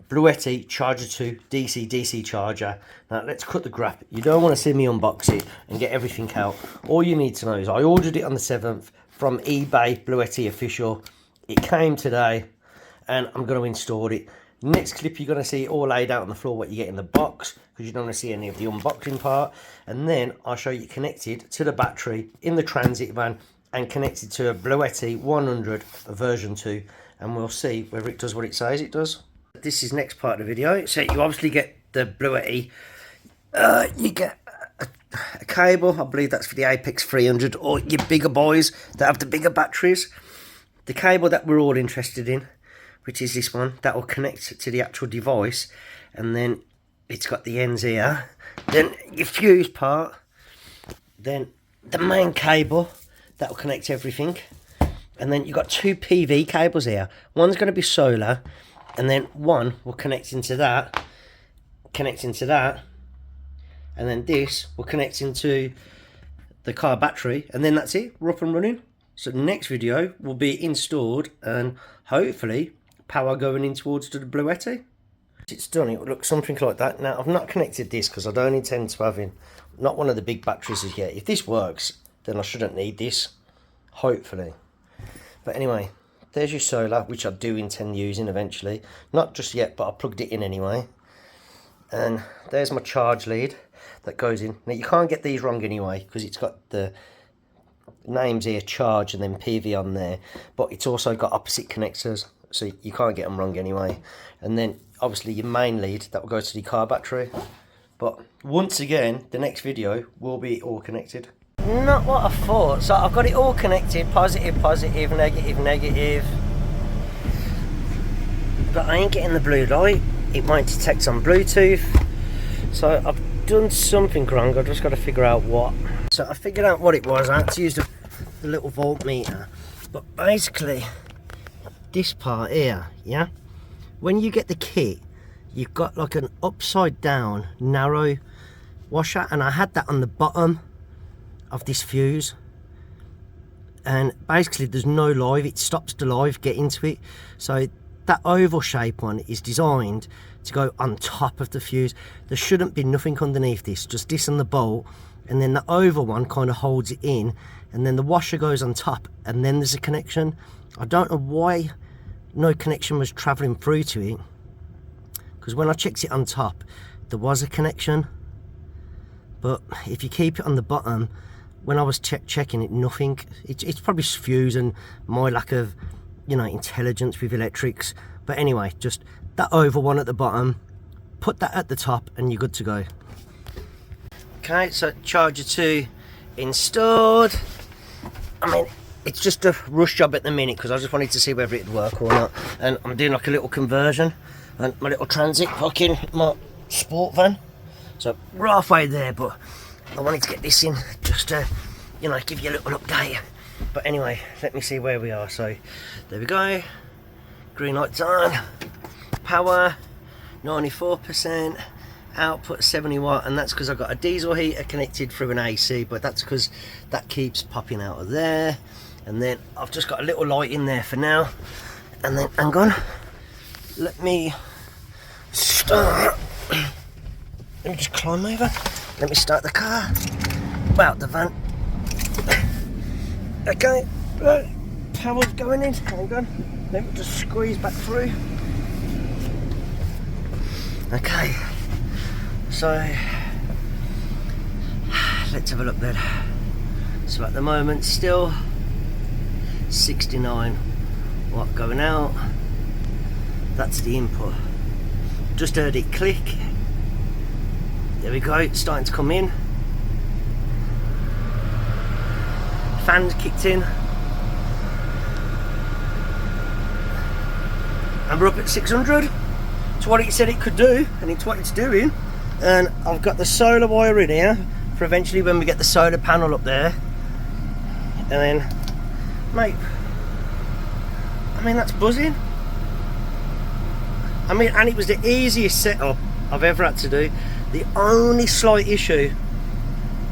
Bluetti Charger 2 DC charger. Now let's cut the crap. You don't want to see me unbox it and get everything out. All you need to know is I ordered it on the 7th from eBay, Bluetti official. It came today and I'm going to install it. Next clip, you're going to see it all laid out on the floor what you get in the box, because you don't want to see any of the unboxing part. And then I'll show you connected to the battery in the transit van and connected to a Bluetti 100 version 2, and we'll see whether it does what it says it does. This is next part of the video. So you obviously get the Bluetti, you get a cable, I believe that's for the Apex 300, or your bigger boys that have the bigger batteries. The cable that we're all interested in, which is this one, that will connect to the actual device, and then it's got the ends here. Then your fuse part, then the main cable that will connect everything, and then you've got two PV cables here. One's going to be solar, and then one will connect into that, and then this will connect into the car battery, and then that's it, we're up and running. So the next video will be installed and hopefully power going in towards the Bluetti. It's done, it will look something like that. Now I've not connected this because I don't intend to have not one of the big batteries as yet. If this works, then I shouldn't need this, hopefully. But anyway, there's your solar, which I do intend using eventually. Not just yet, but I plugged it in anyway. And there's my charge lead that goes in. Now you can't get these wrong anyway, because it's got the names here, charge, and then PV on there. But it's also got opposite connectors, so you can't get them wrong anyway. And then obviously your main lead that will go to the car battery. But once again, the next video will be all connected. Not what I thought. So I've got it all connected, positive, negative, negative. But I ain't getting the blue light. It might detect on Bluetooth. So I've done something wrong. I've just got to figure out what. So I figured out what it was. I had to use the little voltmeter. But basically, this part here, yeah, when you get the kit, you've got like an upside down narrow washer, and I had that on the bottom of this fuse, and basically there's no live, it stops the live getting to it. So that oval shape one is designed to go on top of the fuse. There shouldn't be nothing underneath this, just this and the bolt, and then the oval one kind of holds it in, and then the washer goes on top, and then there's a connection. I don't know why no connection was traveling through to it, because when I checked it on top there was a connection, but if you keep it on the bottom, when I was checking it, nothing. It's probably fuse and my lack of, you know, intelligence with electrics. But anyway, just that oval one at the bottom, put that at the top, and you're good to go. Okay, so charger 2 installed. I mean, it's just a rush job at the minute because I just wanted to see whether it'd work or not. And I'm doing like a little conversion, and my little transit fucking my sport van. So we're halfway there, but I wanted to get this in just to, you know, give you a little update. But anyway, let me see where we are. So there we go. Green light's on. Power 94%. Output 70 watt, and that's because I've got a diesel heater connected through an AC, but that's because that keeps popping out of there. And then I've just got a little light in there for now. And then, hang on, let me start. Let me just climb over. Let me start the car. Well, the van. Okay, right. Power's going in. Hang on. Let me just squeeze back through. Okay. So, let's have a look then. So at the moment, still 69 watt going out. That's the input. Just heard it click. There we go, it's starting to come in. Fans kicked in. And we're up at 600. It's what it said it could do, and it's what it's doing. And I've got the solar wire in here for eventually when we get the solar panel up there. And then, mate, I mean, that's buzzing. I mean, and it was the easiest setup I've ever had to do. The only slight issue,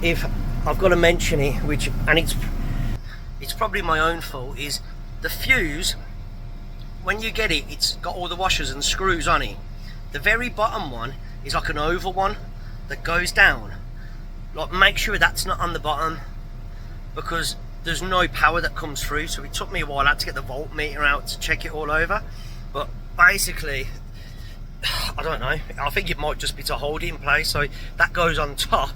if I've got to mention it, which, and it's probably my own fault, is the fuse, when you get it, it's got all the washers and screws on it. The very bottom one is like an oval one that goes down. Like, make sure that's not on the bottom, because there's no power that comes through. So it took me a while. I had to get the voltmeter out to check it all over. But basically, I don't know, I think it might just be to hold it in place. So that goes on top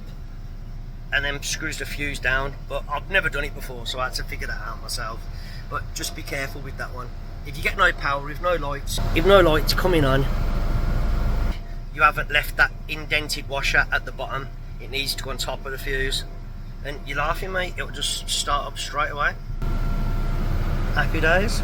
and then screws the fuse down. But I've never done it before, so I had to figure that out myself. But just be careful with that one. If you get no power, if no lights coming on, you haven't left that indented washer at the bottom, it needs to go on top of the fuse. And you're laughing, mate, it'll just start up straight away. Happy days.